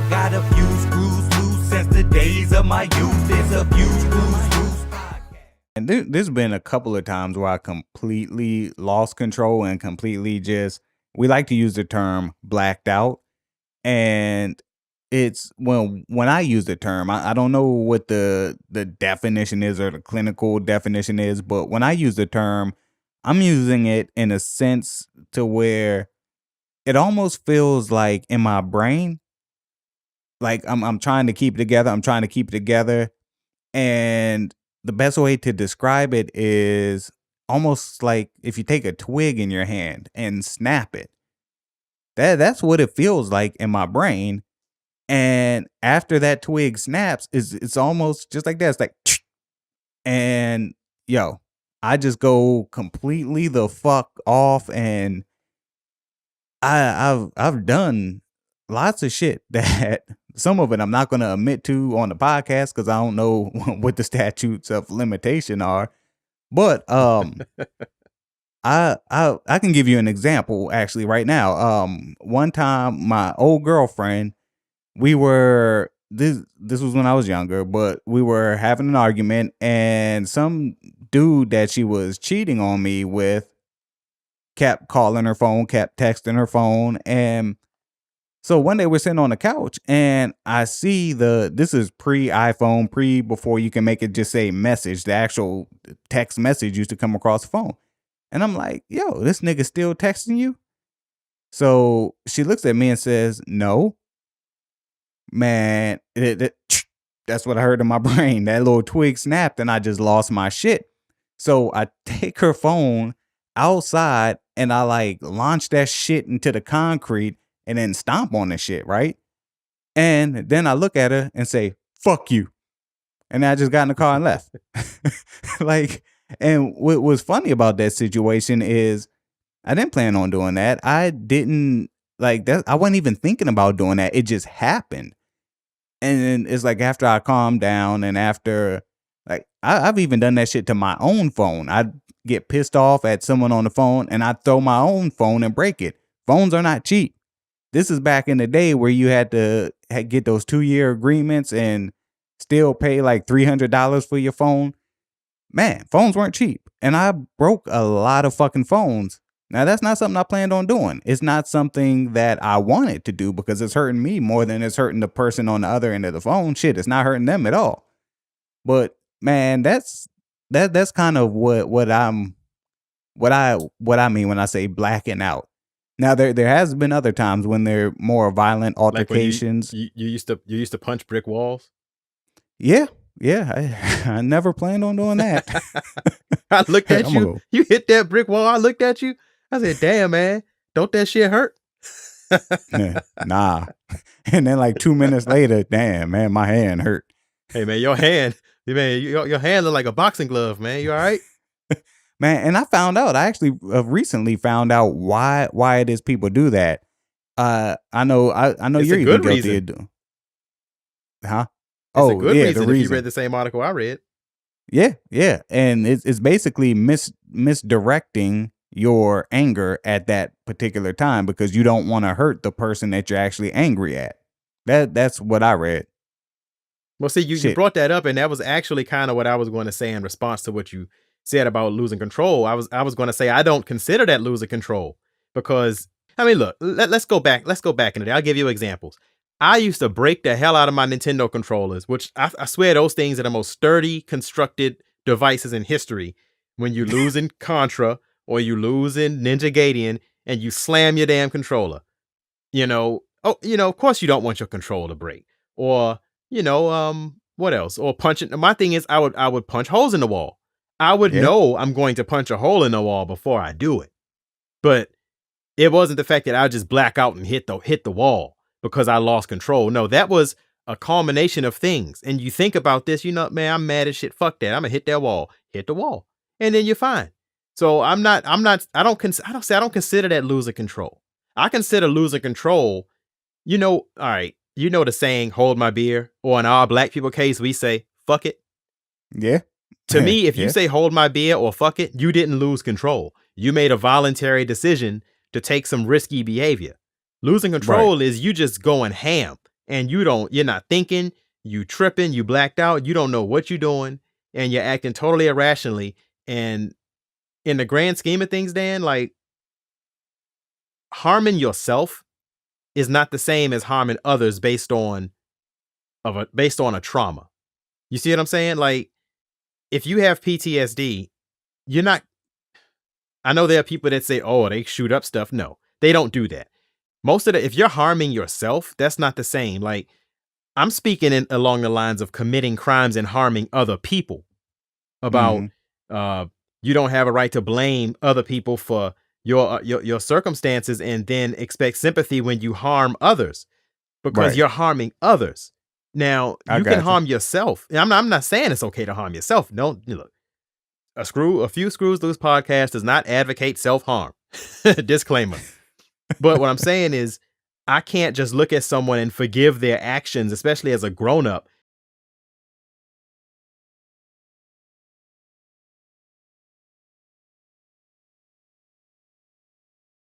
got a few screws loose since the days of my youth. There's a few screws loose. And there's been a couple of times where I completely lost control and completely just, we like to use the term blacked out. And it's when I use the term, I don't know what the definition is or the clinical definition is, but when I use the term, I'm using it in a sense to where it almost feels like in my brain, like I'm trying to keep it together. I'm trying to keep it together. And the best way to describe it is almost like if you take a twig in your hand and snap it. That's what it feels like in my brain. And after that twig snaps, it's almost just like that. It's like, and yo, I just go completely the fuck off, and I've done lots of shit that some of it I'm not gonna admit to on the podcast because I don't know what the statutes of limitation are. But I can give you an example actually right now. One time my old girlfriend, we were this was when I was younger, but we were having an argument, and some dude that she was cheating on me with kept calling her phone, kept texting her phone. And so one day we're sitting on the couch and I see this is pre-iPhone, before you can make it just say message. The actual text message used to come across the phone. And I'm like, yo, this nigga still texting you? So she looks at me and says, no. Man, that's what I heard in my brain. That little twig snapped and I just lost my shit. So I take her phone outside and I like launch that shit into the concrete and then stomp on the shit, right? And then I look at her and say, fuck you. And I just got in the car and left. Like, and what was funny about that situation is I didn't plan on doing that. I didn't like that. I wasn't even thinking about doing that. It just happened. And then it's like after I calmed down and after, like, I've even done that shit to my own phone. I get pissed off at someone on the phone and I throw my own phone and break it. Phones are not cheap. This is back in the day where you had to get those 2-year agreements and still pay like $300 for your phone. Man, phones weren't cheap. And I broke a lot of fucking phones. Now, that's not something I planned on doing. It's not something that I wanted to do because it's hurting me more than it's hurting the person on the other end of the phone. Shit, it's not hurting them at all. But man, that's kind of what I mean when I say blacking out. Now there has been other times when they're more violent altercations. Like you used to punch brick walls. Yeah. I never planned on doing that. I looked at you. You hit that brick wall. I looked at you. I said, "Damn, man, don't that shit hurt?" Yeah, nah. And then like 2 minutes later, damn, man, my hand hurt. Hey, man, your hand look like a boxing glove, man. You all right? Man, and I found out. I actually recently found out why it is people do that. I know It's you're a even good guilty reason. of doing. Huh? It's a good reason the if reason. you read the same article I read. Yeah, and it's basically misdirecting your anger at that particular time because you don't want to hurt the person that you're actually angry at. That's what I read. Well, see, you brought that up, and that was actually kind of what I was going to say in response to what you said about losing control. I was going to say I don't consider that losing control because, I mean, look, let's go back. Let's go back in the day. I'll give you examples. I used to break the hell out of my Nintendo controllers, which I swear those things are the most sturdy constructed devices in history. When you lose in Contra or you lose in Ninja Gaiden and you slam your damn controller, of course you don't want your controller to break. Or, what else? Or punch it. My thing is I would punch holes in the wall. I would know I'm going to punch a hole in the wall before I do it. But it wasn't the fact that I just black out and hit the wall because I lost control. No, that was a culmination of things. And you think about this, man, I'm mad as shit. Fuck that. I'm gonna hit that wall. Hit the wall. And then you're fine. So I don't consider that losing control. I consider losing control, all right, the saying, hold my beer, or in our black people case, we say, fuck it. Yeah. To me, if you say hold my beer or fuck it, you didn't lose control. You made a voluntary decision to take some risky behavior. Losing control is you just going ham. and you're not thinking, you tripping, you blacked out, you don't know what you're doing, and you're acting totally irrationally. And in the grand scheme of things, Dan, like, harming yourself is not the same as harming others based on a trauma. You see what I'm saying? Like, if you have PTSD, you're not. I know there are people that say, "Oh, they shoot up stuff." No, they don't do that. If you're harming yourself, that's not the same. Like, I'm speaking along the lines of committing crimes and harming other people. About you don't have a right to blame other people for your circumstances and then expect sympathy when you harm others, because you're harming others. Now, you can harm yourself. I'm not saying it's okay to harm yourself. No, look, a few screws loose podcast does not advocate self-harm. Disclaimer. But what I'm saying is, I can't just look at someone and forgive their actions, especially as a grown-up,